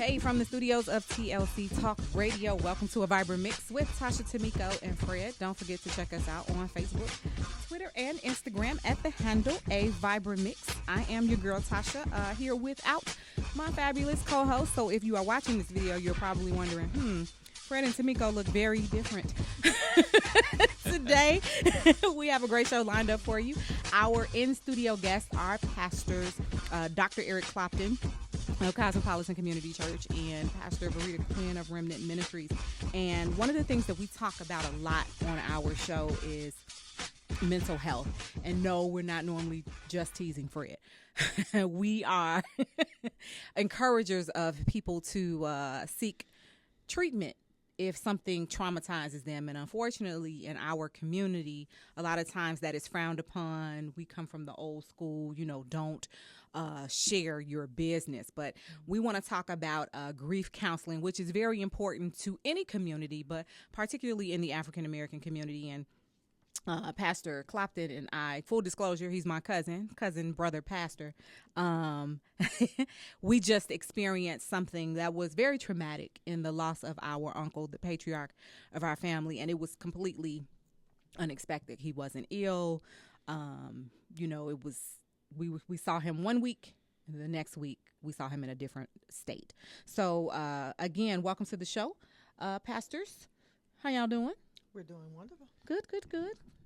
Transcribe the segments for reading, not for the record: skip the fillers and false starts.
Hey, from the studios of TLC Talk Radio, welcome to A Vibrant Mix with Tasha, Tamiko, and Fred. Don't forget to check us out on Facebook, Twitter, and Instagram at the handle A Vibrant Mix. I am your girl, Tasha, here without my fabulous co-host. So if you are watching this video, you're probably wondering, Fred and Tamiko look very different. Today, we have a great show lined up for you. Our in-studio guests are pastors, Dr. Eric Clopton of Cosmopolitan Community Church and Pastor VeRita Quinn of Remnant Ministries. And one of the things that we talk about a lot on our show is mental health. And no, we're not normally just teasing Fred. We are encouragers of people to seek treatment if something traumatizes them. And unfortunately, in our community, a lot of times that is frowned upon. We come from the old school, don't share your business. But we want to talk about grief counseling, which is very important to any community, but particularly in the African American community. And Pastor Clopton and I, full disclosure, he's my cousin, brother, pastor. We just experienced something that was very traumatic in the loss of our uncle, the patriarch of our family, and it was completely unexpected. He wasn't ill. It was we saw him one week, and the next week we saw him in a different state. So again, welcome to the show, pastors. How y'all doing? We're doing wonderful. Good.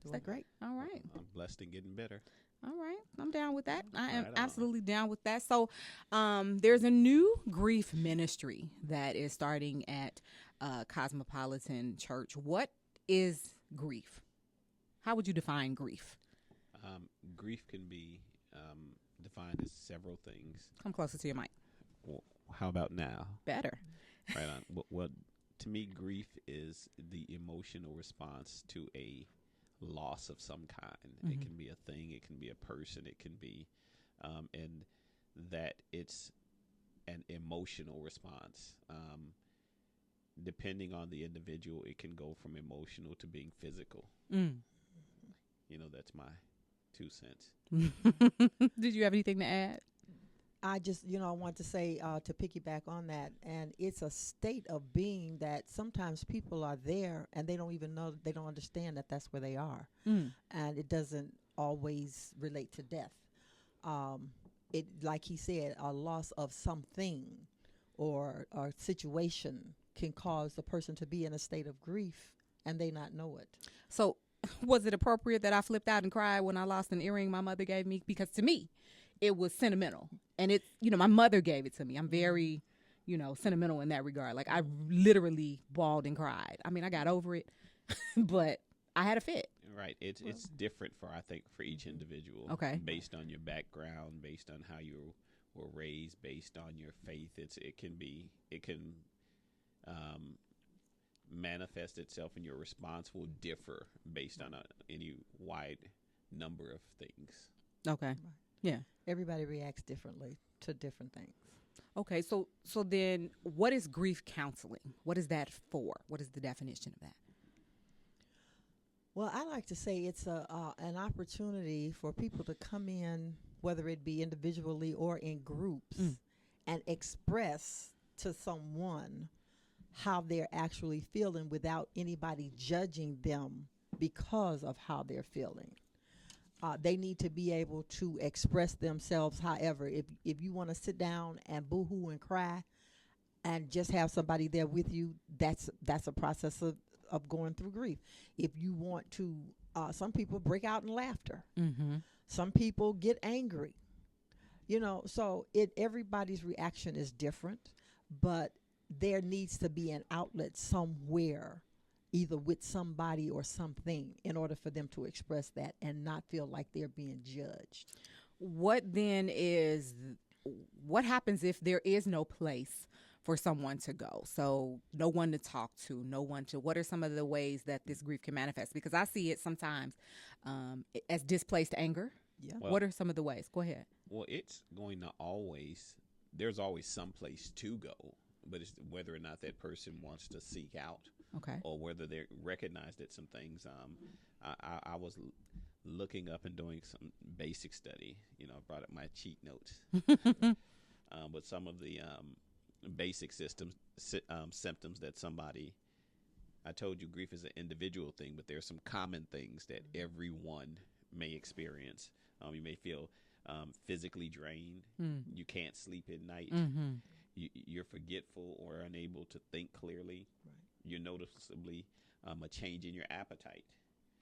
Doing great. All right. I'm blessed and getting better. All right. I'm down with that. I am Right on. absolutely down with that. So there's a new grief ministry that is starting at Cosmopolitan Church. What is grief? How would you define grief? Grief can be defined as several things. Come closer to your mic. Well, how about now? Better. Right on. Well, to me, grief is the emotional response to a loss of some kind. Mm-hmm. It can be a thing, it can be a person, it can be, and that it's an emotional response. Depending on the individual, it can go from emotional to being physical. That's my 2 cents. Did you have anything to add? I just, I want to say to piggyback on that, and it's a state of being that sometimes people are there and they don't even know, they don't understand that that's where they are. And it doesn't always relate to death. It, like he said, a loss of something or a situation can cause the person to be in a state of grief and they not know it. So was it appropriate that I flipped out and cried when I lost an earring my mother gave me? Because to me, it was sentimental. And it, my mother gave it to me. I'm very, sentimental in that regard. Like, I literally bawled and cried. I mean, I got over it, but I had a fit. Right. It's different for each individual. Okay. Based on your background, based on how you were raised, based on your faith. It can manifest itself, and your response will differ based on any wide number of things. Okay. Right. Yeah. Everybody reacts differently to different things. Okay. So then what is grief counseling? What is that for? What is the definition of that? Well, I like to say it's an opportunity for people to come in, whether it be individually or in groups, and express to someone how they're actually feeling without anybody judging them because of how they're feeling. They need to be able to express themselves. However, if you want to sit down and boo-hoo and cry and just have somebody there with you, that's a process of going through grief. If you want to, some people break out in laughter. Mm-hmm. Some people get angry. So everybody's reaction is different, but there needs to be an outlet somewhere, either with somebody or something, in order for them to express that and not feel like they're being judged. What happens if there is no place for someone to go? So no one to talk to, what are some of the ways that this grief can manifest? Because I see it sometimes as displaced anger. Yeah. Well, what are some of the ways? Go ahead. Well, it's going to there's always some place to go, but it's whether or not that person wants to seek out. Okay. Or whether they recognize that some things. I was looking up and doing some basic study. I brought up my cheat notes. But some of the basic symptoms that somebody. I told you grief is an individual thing, but there are some common things that everyone may experience. You may feel physically drained. You can't sleep at night. You're forgetful or unable to think clearly. Right. You're noticeably a change in your appetite.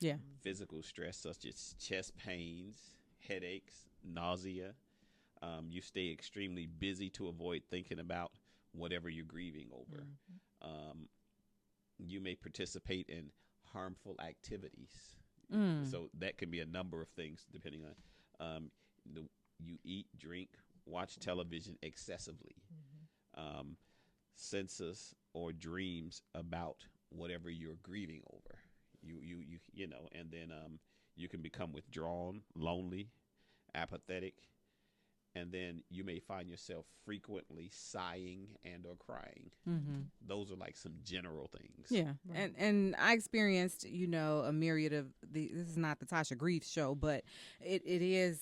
Yeah. Physical stress such as chest pains, headaches, nausea. You stay extremely busy to avoid thinking about whatever you're grieving over. You may participate in harmful activities. So that can be a number of things depending on you eat, drink, watch television excessively. Senses or dreams about whatever you're grieving over. You know, and then you can become withdrawn, lonely, apathetic, and then you may find yourself frequently sighing and or crying. Those are like some general things. Yeah, right. And I experienced, you know, a myriad of this is not the Tasha Grief show, but it is,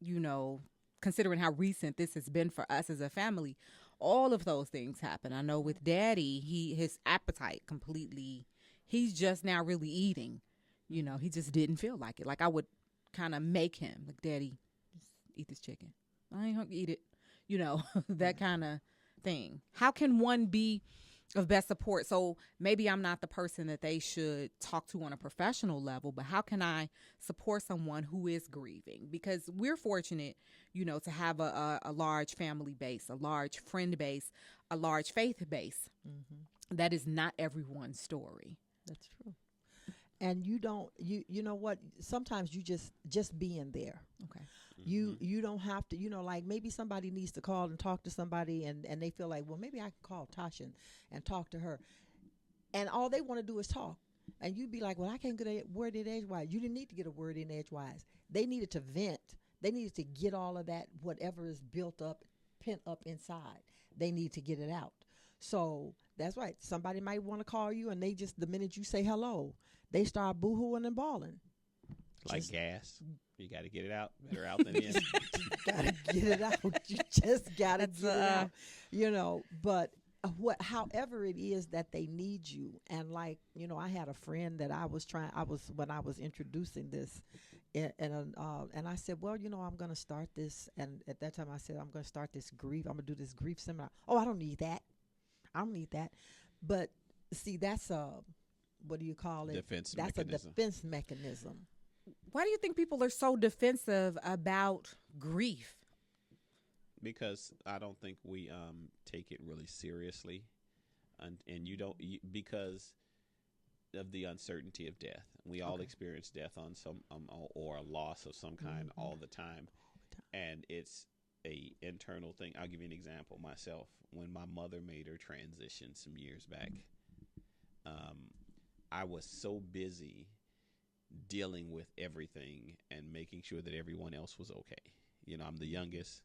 you know, considering how recent this has been for us as a family, all of those things happen. I know with Daddy, his appetite completely, he's just now really eating. You know, he just didn't feel like it. Like I would kind of make him, like, Daddy, just eat this chicken. I ain't hungry, eat it. You know, that kind of thing. How can one be of best support? So maybe I'm not the person that they should talk to on a professional level, but how can I support someone who is grieving? Because we're fortunate, you know, to have a large family base, a large friend base, a large faith base. That is not everyone's story. That's true. And you don't, you know what, sometimes you just being there. Okay. You don't have to, you know, like maybe somebody needs to call and talk to somebody and they feel like, well, maybe I can call Tasha and talk to her. And all they want to do is talk. And you'd be like, well, I can't get a word in edgewise. You didn't need to get a word in edgewise. They needed to vent. They needed to get all of that, whatever is built up, pent up inside. They need to get it out. So that's right. Somebody might want to call you and they just, the minute you say hello, they start boo-hooing and bawling. Like just, gas. You got to get it out. Better out than in. You got to get it out. You just got to get it out. You know, but however it is that they need you. And like, you know, I had a friend that when I was introducing this and I said, well, you know, I'm going to start this. And at that time I said, I'm going to start this grief. I'm going to do this grief seminar. Oh, I don't need that. I don't need that. But see, that's what do you call it? Defense that's mechanism. A defense mechanism. Why do you think people are so defensive about grief? Because I don't think we take it really seriously, and because of the uncertainty of death. We all experience death on some or a loss of some kind all the time, and it's a internal thing. I'll give you an example. Myself, when my mother made her transition some years back, I was so busy dealing with everything and making sure that everyone else was okay. You know, I'm the youngest,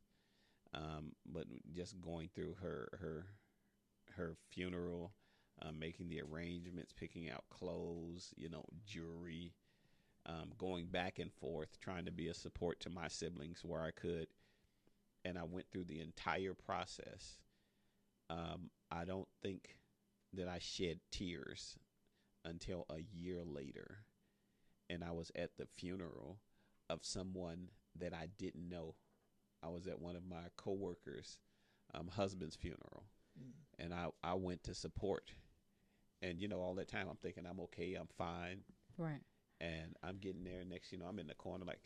but just going through her funeral, making the arrangements, picking out clothes, you know, jewelry, going back and forth, trying to be a support to my siblings where I could. And I went through the entire process. I don't think that I shed tears until a year later. And I was at the funeral of someone that I didn't know. I was at one of my coworkers' husband's funeral. And I went to support. And, you know, all that time I'm thinking I'm okay, I'm fine. Right. And I'm getting there. Next, you know, I'm in the corner like,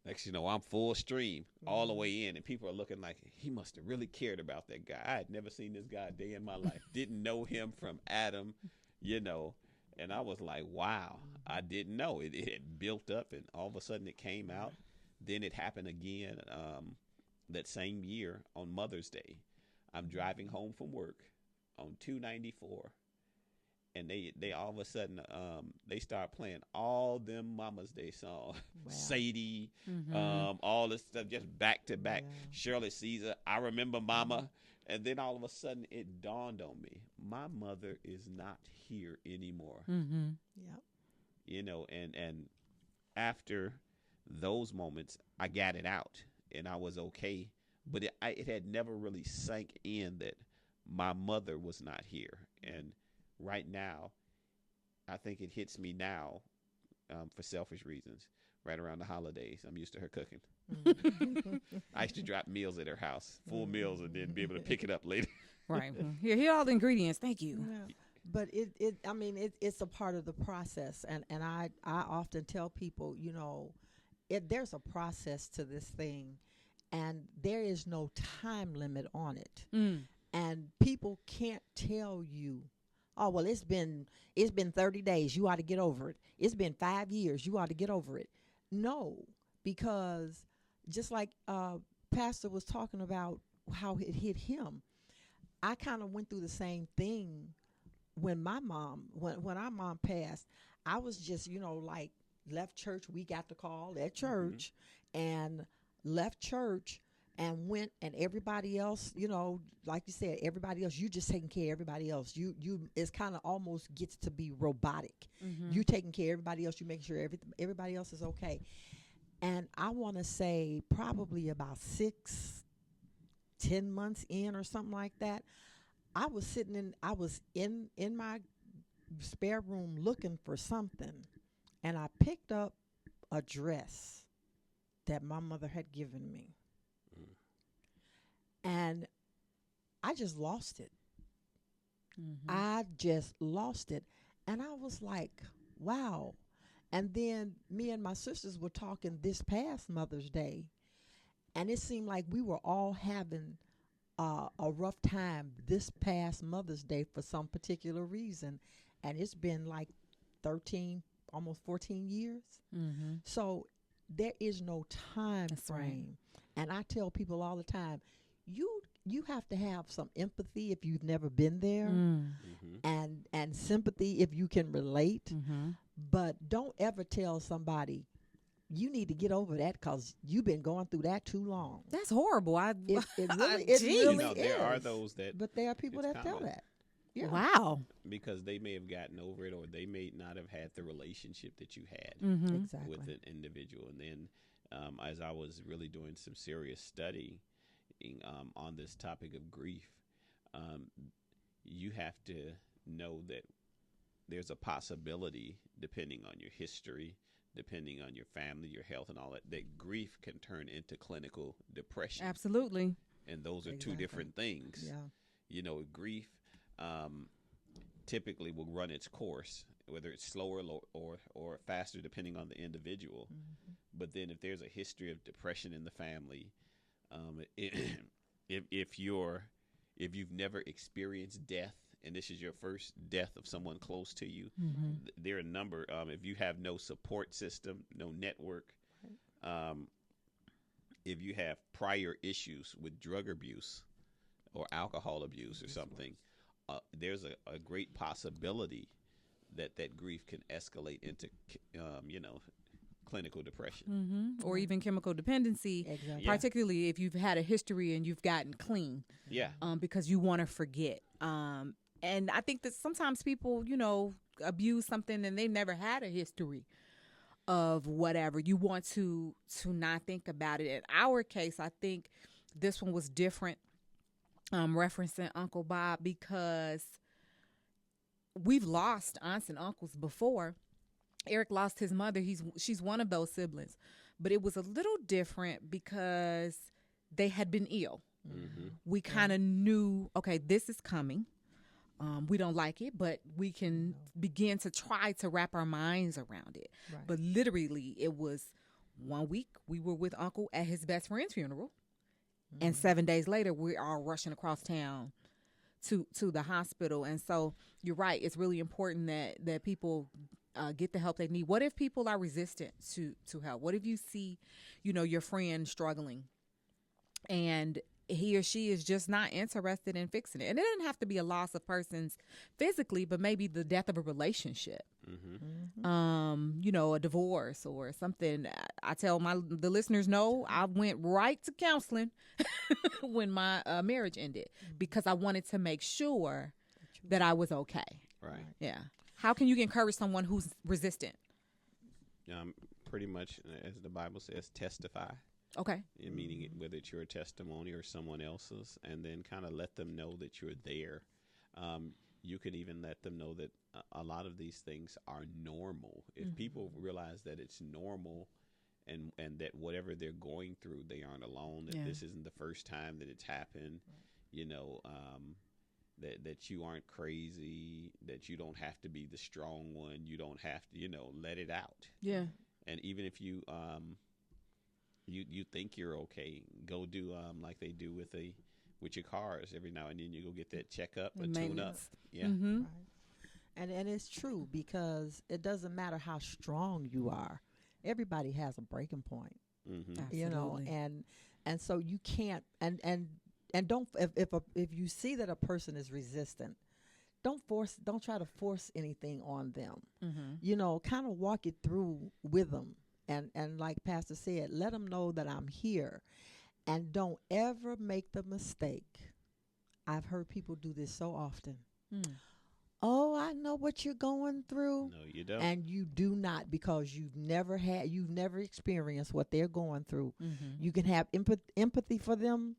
next, you know, I'm full stream all the way in. And people are looking like, he must have really cared about that guy. I had never seen this guy a day in my life. Didn't know him from Adam, you know. And I was like, wow, I didn't know. It had built up and all of a sudden it came out. Then it happened again that same year on Mother's Day. I'm driving home from work on 294. And they all of a sudden, they start playing all them Mama's Day songs. Wow. Sadie, all this stuff just back to back. Yeah. Shirley Caesar, I Remember Mama. And then all of a sudden it dawned on me, my mother is not here anymore. Yep. You know, and after those moments, I got it out and I was okay. but it had never really sank in that my mother was not here. And right now, I think it hits me now, for selfish reasons. Right around the holidays, I'm used to her cooking. I used to drop meals at her house, full meals, and then be able to pick it up later. Right. Here are all the ingredients. Thank you. Yeah. But it's a part of the process, and I often tell people, there's a process to this thing, and there is no time limit on it. And people can't tell you, oh, well, it's been 30 days, you ought to get over it. It's been 5 years, you ought to get over it. No, because just like Pastor was talking about how it hit him, I kind of went through the same thing when my mom, when our mom passed. I was just, like left church. We got the call at church and left church and went, and everybody else, like you said, everybody else, you just taking care of everybody else. You it's kind of almost gets to be robotic. You taking care of everybody else. You make sure everybody else is okay. And I want to say probably about 6-10 months in or something like that, I was in my spare room looking for something, and I picked up a dress that my mother had given me. And I just lost it. I just lost it. And I was like, wow. And then me and my sisters were talking this past Mother's Day, and it seemed like we were all having a rough time this past Mother's Day for some particular reason. And it's been like 13, almost 14 years. So there is no time frame. Right. And I tell people all the time, you have to have some empathy if you've never been there, and sympathy if you can relate. But don't ever tell somebody you need to get over that because you've been going through that too long. That's horrible. It really is. There are those that, but there are people that tell that. Yeah. Wow. Because they may have gotten over it, or they may not have had the relationship that you had Exactly. with an individual. And then as I was really doing some serious study on this topic of grief, you have to know that there's a possibility, depending on your history, depending on your family, your health, and all that grief can turn into clinical depression. Absolutely. And those are two different things. Yeah. Grief typically will run its course, whether it's slower or faster, depending on the individual. But then if there's a history of depression in the family, if you've never experienced death, and this is your first death of someone close to you, there are a number. If you have no support system, no network, if you have prior issues with drug abuse or alcohol abuse or something, there's a great possibility that grief can escalate into, clinical depression. Or even chemical dependency, particularly if you've had a history and you've gotten clean. Because you want to forget. And I think that sometimes people, abuse something and they've never had a history of whatever. You want to not think about it. In our case, I think this one was different, referencing Uncle Bob, because we've lost aunts and uncles before. Eric lost his mother. She's one of those siblings. But it was a little different because they had been ill. We kind of knew, okay, this is coming. We don't like it, but we can begin to try to wrap our minds around it. Right. But literally, it was 1 week we were with Uncle at his best friend's funeral, and 7 days later, we're all rushing across town to the hospital. And so you're right. It's really important that people get the help they need. What if people are resistant to help? What if you see, your friend struggling and he or she is just not interested in fixing it? And it doesn't have to be a loss of persons physically, but maybe the death of a relationship, a divorce or something. I tell the listeners, I went right to counseling when my marriage ended because I wanted to make sure that I was okay. Right. Yeah. How can you encourage someone who's resistant? Pretty much, as the Bible says, testify. Okay. meaning whether it's your testimony or someone else's, and then kind of let them know that you're there. You could even let them know that a lot of these things are normal. If people realize that it's normal, and that whatever they're going through, they aren't alone, that this isn't the first time that it's happened, you know, that you aren't crazy, that you don't have to be the strong one, you don't have to, you know, let it out. Yeah. And even if you you think you're okay, go do like they do with your cars every now and then. You go get that checkup, a tune up. Yeah. Mm-hmm. Right. And it's true, because it doesn't matter how strong you are. Everybody has a breaking point. Mm-hmm. You know, Absolutely. and so you can't and don't, if you see that a person is resistant, don't try to force anything on them. Mm-hmm. You know, kind of walk it through with them, and like Pastor said, let them know that I'm here, and don't ever make the mistake. I've heard people do this so often. Oh, I know what you're going through. No, you don't. And you do not, because you've never experienced what they're going through. Mm-hmm. You can have empathy for them,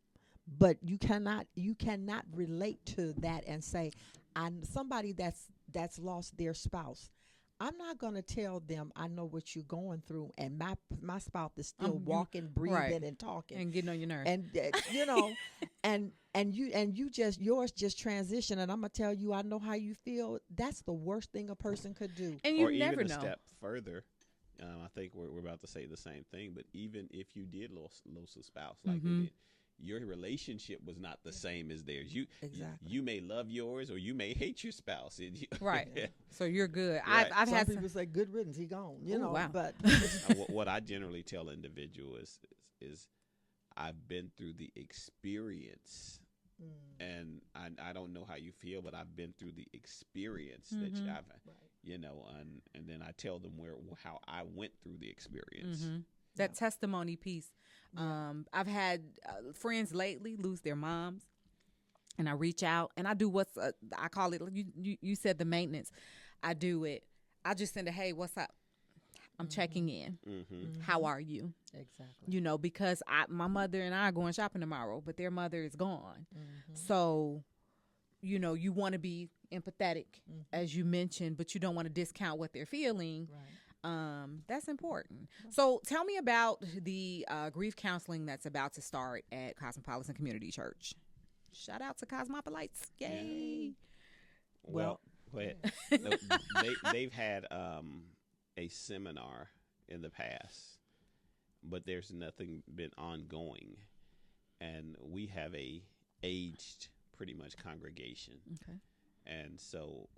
but you cannot relate to that and say, I'm somebody that's lost their spouse. I'm not going to tell them I know what you're going through, and my spouse is still walking, breathing, and talking, and getting on your nerves. and you know, and yours just transition, and I'm gonna tell you, I know how you feel. That's the worst thing a person could do. And you or never even a know. step further. I think we're about to say the same thing, but even if you did lose a spouse like they did, your relationship was not the same as theirs. Exactly. You may love yours, or you may hate your spouse. Right. So you're good. Right. I've Some had people say good riddance, he gone. You Ooh, know, wow. but What I generally tell individuals is I've been through the experience, and I don't know how you feel, but I've been through the experience that I've, you know, and then I tell them how I went through the experience. that testimony piece. I've had friends lately lose their moms, and I reach out and I do what's I call it. You said the maintenance. I do it. I just send a hey, what's up? I'm checking in. How are you? exactly. You know, because my mother and I are going shopping tomorrow, but their mother is gone. So, you know, you want to be empathetic, as you mentioned, but you don't want to discount what they're feeling. Right. That's important. So tell me about the grief counseling that's about to start at Cosmopolitan Community Church. Shout out to Cosmopolites. Yay. Well, go ahead. No, they've had a seminar in the past, but there's nothing been ongoing, and we have a aged pretty much congregation. Okay. And so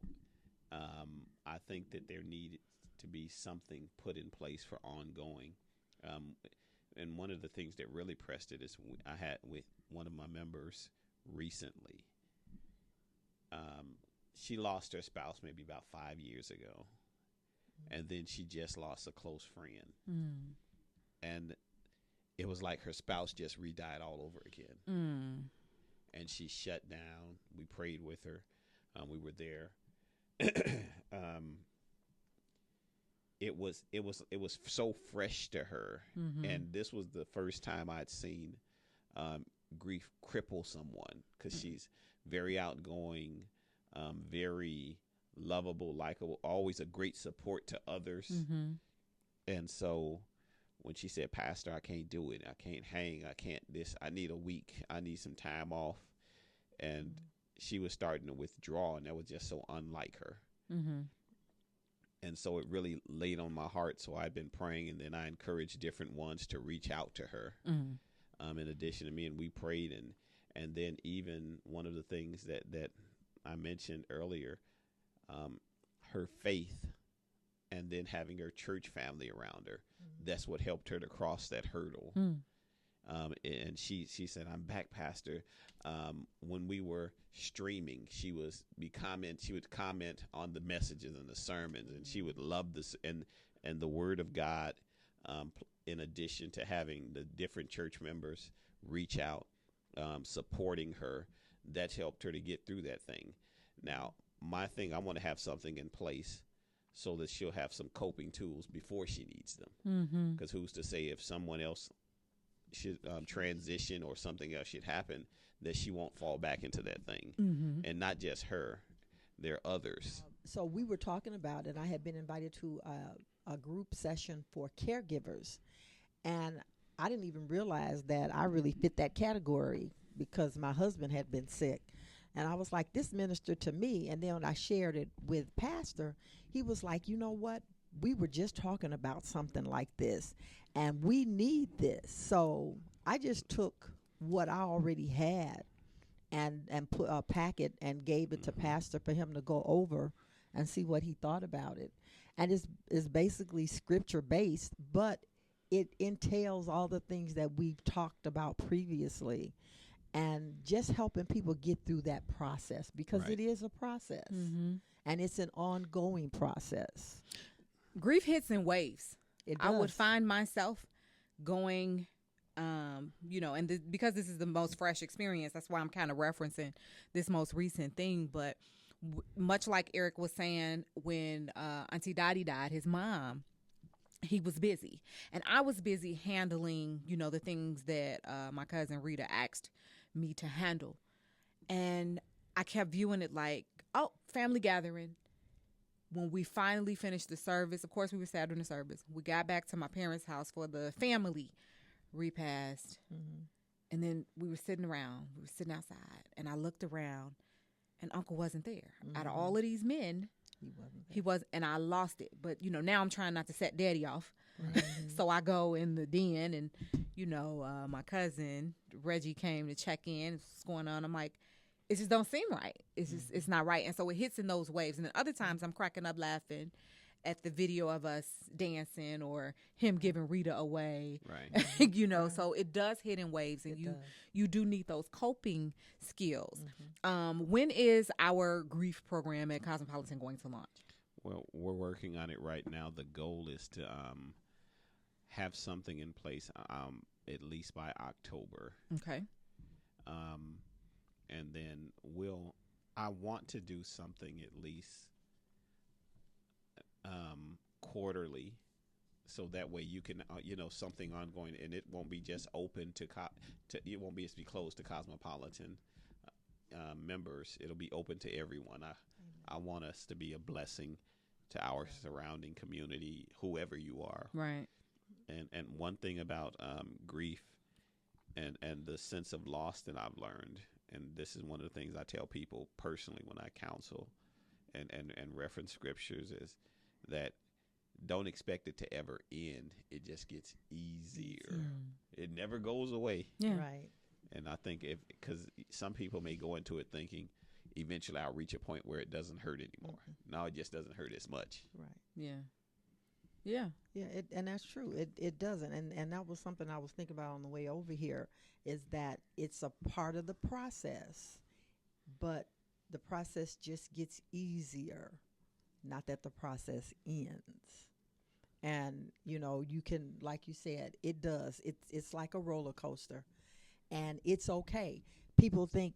I think that there needed to be something put in place for ongoing. And one of the things that really pressed it is I had with one of my members recently. She lost her spouse maybe about 5 years ago, and then she just lost a close friend. And it was like her spouse just re-died all over again. And she shut down. We prayed with her. We were there. It was so fresh to her, and this was the first time I'd seen grief cripple someone, because she's very outgoing, very lovable, likable, always a great support to others. And so when she said, Pastor, I can't do it, I can't hang, I can't this, I need a week, I need some time off, and she was starting to withdraw, and that was just so unlike her. And so it really laid on my heart. So I'd been praying, and then I encouraged different ones to reach out to her. In addition to me, and we prayed, and then even one of the things that I mentioned earlier, her faith, and then having her church family around her, that's what helped her to cross that hurdle. And she said, I'm back, Pastor. When we were streaming, she would comment on the messages and the sermons, and she would love this and the Word of God, in addition to having the different church members reach out, supporting her. That helped her to get through that thing. Now, my thing, I want to have something in place so that she'll have some coping tools before she needs them. Because who's to say if someone else should transition or something else should happen, that she won't fall back into that thing. And not just her, there are others. So we were talking about it. I had been invited to a group session for caregivers, and I didn't even realize that I really fit that category because my husband had been sick. And I was like, this ministered to me. And then when I shared it with Pastor, he was like, you know what? We were just talking about something like this, and we need this. So I just took what I already had and put a packet and gave it to Pastor for him to go over and see what he thought about it. And it's basically scripture based, but it entails all the things that we've talked about previously, and just helping people get through that process, because Right. it is a process and it's an ongoing process. Grief hits in waves. It I would does. find myself going, and because this is the most fresh experience, that's why I'm kind of referencing this most recent thing. But much like Eric was saying, when Auntie Dottie died, his mom, he was busy. And I was busy handling, the things that my cousin Rita asked me to handle. And I kept viewing it like, oh, family gathering. When we finally finished the service, of course, we were sad in the service. We got back to my parents' house for the family repast. And then we were sitting around. We were sitting outside. And I looked around, and Uncle wasn't there. Out of all of these men, he was, and I lost it. But, now I'm trying not to set Daddy off. So I go in the den, and, my cousin, Reggie, came to check in. What's going on? I'm like, it just don't seem right. It's just, it's not right. And so it hits in those waves. And then other times I'm cracking up laughing at the video of us dancing or him giving Rita away. Right. So it does hit in waves, and you do need those coping skills. When is our grief program at Cosmopolitan going to launch? Well, we're working on it right now. The goal is to have something in place at least by October. Okay. And then I want to do something at least quarterly, so that way you can, something ongoing, and it won't be just open to it won't be just be closed to Cosmopolitan members. It'll be open to everyone. I want us to be a blessing to our surrounding community, whoever you are. Right. And one thing about grief and the sense of loss that I've learned, and this is one of the things I tell people personally when I counsel and reference scriptures, is that don't expect it to ever end. It just gets easier. It never goes away. Yeah. Right. And I think because some people may go into it thinking eventually I'll reach a point where it doesn't hurt anymore. No, it just doesn't hurt as much. Right. Yeah. Yeah. Yeah, and that's true. It doesn't. And that was something I was thinking about on the way over here, is that it's a part of the process, but the process just gets easier, not that the process ends. And, you can, like you said, it does. It's like a roller coaster, and it's okay. People think,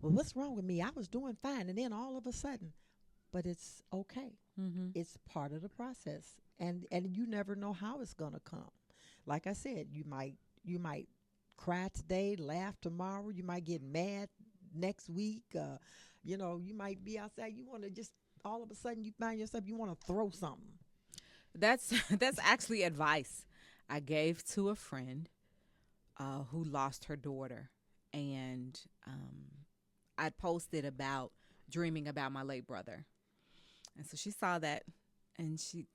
well, what's wrong with me? I was doing fine. And then all of a sudden, but it's okay. It's part of the process. And you never know how it's going to come. Like I said, you might cry today, laugh tomorrow. You might get mad next week. You might be outside. You want to just, all of a sudden you find yourself, you want to throw something. That's actually advice I gave to a friend who lost her daughter. And I posted about dreaming about my late brother. And so she saw that, and she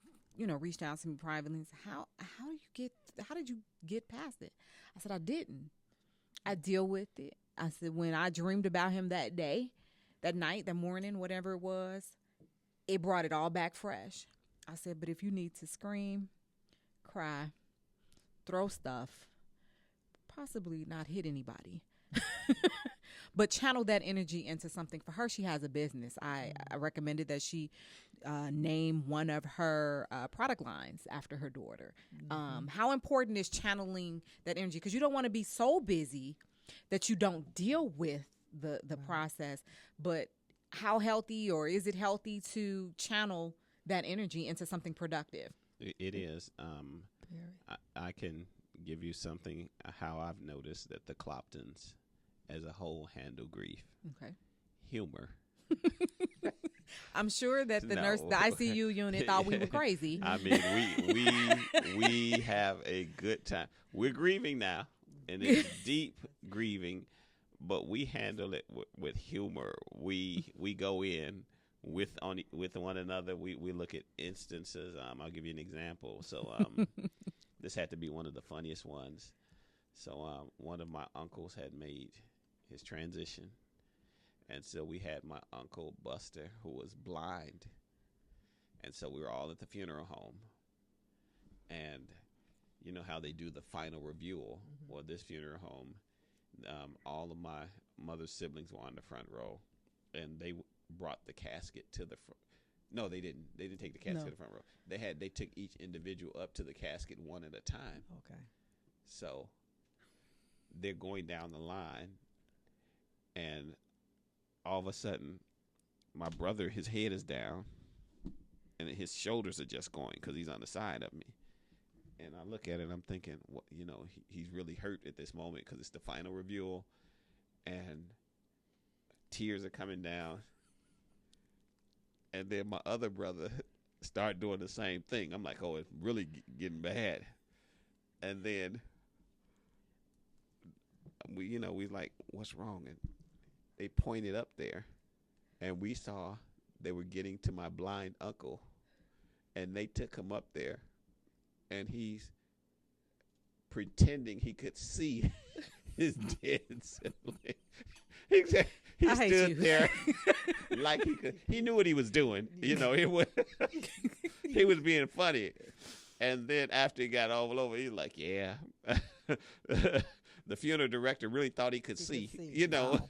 reached out to me privately and said, how did you get past it? I said, I didn't. I deal with it. I said, when I dreamed about him that day, that night, that morning, whatever it was, it brought it all back fresh. I said, but if you need to scream, cry, throw stuff, possibly not hit anybody, but channel that energy into something. For her, she has a business. I recommended that she name one of her product lines after her daughter. How important is channeling that energy? Because you don't want to be so busy that you don't deal with the process. But how healthy, or is it healthy to channel that energy into something productive? It is. I can give you something how I've noticed that the Cloptons as a whole handle grief. Okay. Humor. I'm sure that the No. the ICU unit thought we were crazy. I mean, we have a good time. We're grieving now, and it's deep grieving, but we handle it with humor. We go in with one another. We look at instances. I'll give you an example. So this had to be one of the funniest ones. So one of my uncles had made his transition. And so we had my uncle Buster, who was blind. And so we were all at the funeral home. And you know how they do the final review? Mm-hmm. Well, this funeral home, all of my mother's siblings were on the front row. And they brought the casket to the front. No, they didn't. They didn't take the casket to the front row. They took each individual up to the casket one at a time. Okay. So they're going down the line. And all of a sudden, my brother, his head is down, and his shoulders are just going because he's on the side of me. And I look at it, and I'm thinking, well, he's really hurt at this moment because it's the final review, and tears are coming down. And then my other brother started doing the same thing. I'm like, oh, it's really getting bad. And then we like, what's wrong? And they pointed up there, and we saw they were getting to my blind uncle, and they took him up there, and he's pretending he could see his dead sibling. He stood there like he knew what he was doing. He was being funny. And then after he got all over, he was like, yeah. The funeral director really thought he could see. Wow.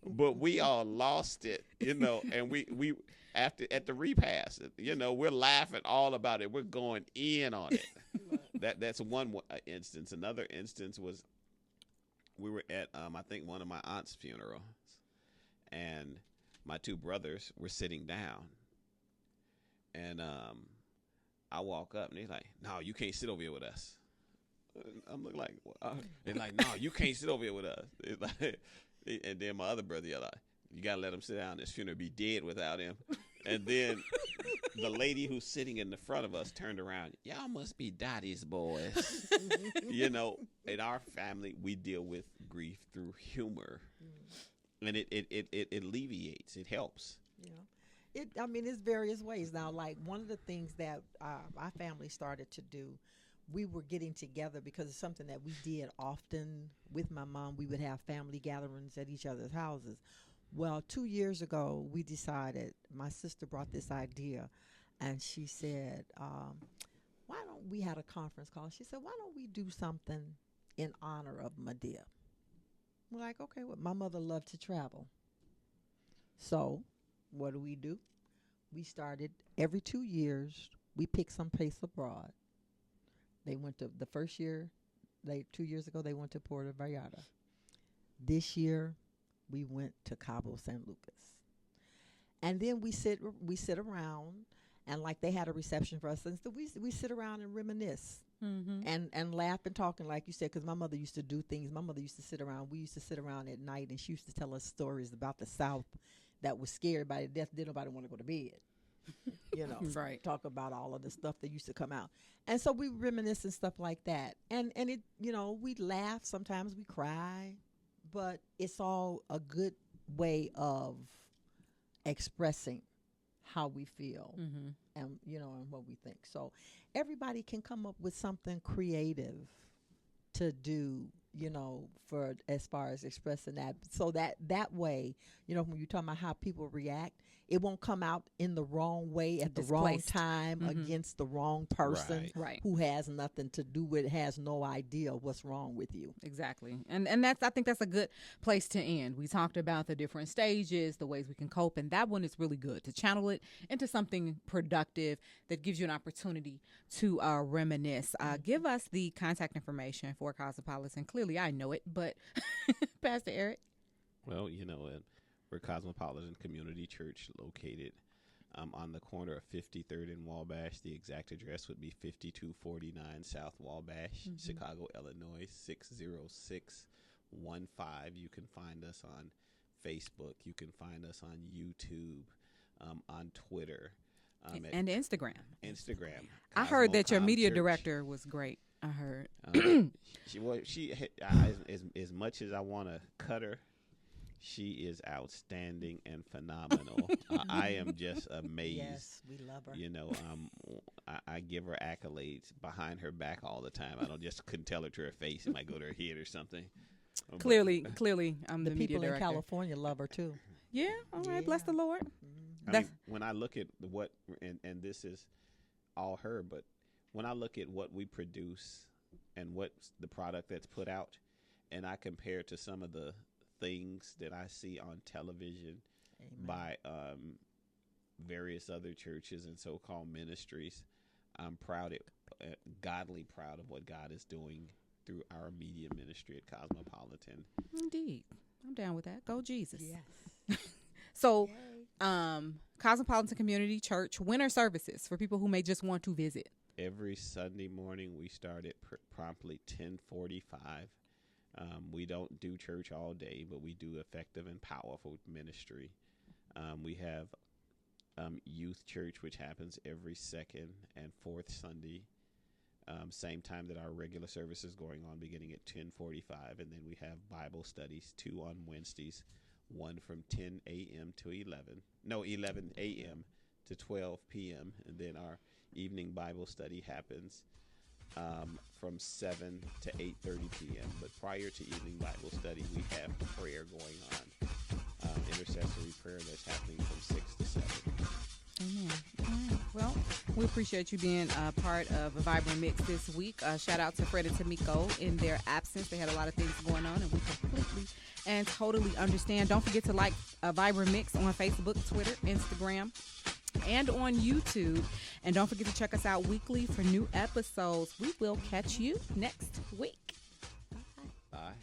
But we all lost it, and we after at the repast, we're laughing all about it. We're going in on it. That's one instance. Another instance was we were at I think one of my aunt's funerals, and my two brothers were sitting down, and I walk up and they're like, "No, you can't sit over here with us." I'm like, they're like, "No, you can't sit over here with us." It's like, and then my other brother, like, "You gotta let him sit down. This funeral be dead without him." And then the lady who's sitting in the front of us turned around. "Y'all must be Dottie's boys." In our family, we deal with grief through humor, and it alleviates. It helps. Yeah. It's various ways now. Like one of the things that our family started to do, we were getting together because it's something that we did often with my mom. We would have family gatherings at each other's houses. Well, 2 years ago, we decided, my sister brought this idea, and she said, why don't we had a conference call. She said, why don't we do something in honor of Medea? We're like, okay, well, my mother loved to travel. So what do? We started every 2 years, we picked some place abroad. They went to the first year, 2 years ago, they went to Puerto Vallarta. This year, we went to Cabo San Lucas. And then we sit around, and like they had a reception for us, and so we sit around and reminisce. Mm-hmm. and laugh and talk, and like you said, because my mother used to do things. My mother used to sit around. We used to sit around at night, and she used to tell us stories about the South that was scared by death. Didn't nobody want to go to bed. Right. Talk about all of the stuff that used to come out. And so we reminisce and stuff like that. And it, we laugh. Sometimes we cry, but it's all a good way of expressing how we feel and, and what we think. So everybody can come up with something creative to do, for as far as expressing that. So that way, when you're talking about how people react, it won't come out in the wrong way at the wrong time against the wrong person who has nothing to do with it, has no idea what's wrong with you. Exactly. And I think that's a good place to end. We talked about the different stages, the ways we can cope, and that one is really good to channel it into something productive that gives you an opportunity to reminisce. Give us the contact information for Cosmopolitan. Clearly, I know it, but Pastor Eric? Well, we're Cosmopolitan Community Church located on the corner of 53rd and Wabash. The exact address would be 5249 South Wabash, Chicago, Illinois, 60615. You can find us on Facebook. You can find us on YouTube, on Twitter, and Instagram. I heard that your media director was great. I heard. As much as I want to cut her, she is outstanding and phenomenal. I am just amazed. Yes, we love her. You know, I give her accolades behind her back all the time. I couldn't tell her to her face. It might go to her head or something. Clearly, I'm the media people director. in California love her too. Yeah, all right. Bless the Lord. I mean, when I look at what, and this is all her, but when I look at what we produce and what's the product that's put out, and I compare to some of the things that I see on television by various other churches and so-called ministries, I'm godly proud of what God is doing through our media ministry at Cosmopolitan. Indeed. I'm down with that. Go Jesus. Yes. So, Cosmopolitan Community Church winter services for people who may just want to visit. Every Sunday morning we start at promptly 10:45. We don't do church all day, but we do effective and powerful ministry. We have youth church, which happens every second and fourth Sunday, same time that our regular service is going on, beginning at 10:45. And then we have Bible studies, 2 on Wednesdays, one from 10 a.m. to 11 a.m. to 12 p.m. And then our evening Bible study happens from 7 to 8:30 p.m. But prior to evening Bible study, we have prayer going on, intercessory prayer that's happening from 6 to 7. Amen. All right. Well, we appreciate you being a part of a Vibrant Mix this week. Shout out to Fred and Tamiko in their absence. They had a lot of things going on, and we completely and totally understand. Don't forget to like a Vibrant Mix on Facebook, Twitter, Instagram, and on YouTube. And don't forget to check us out weekly for new episodes. We will catch you next week. Bye.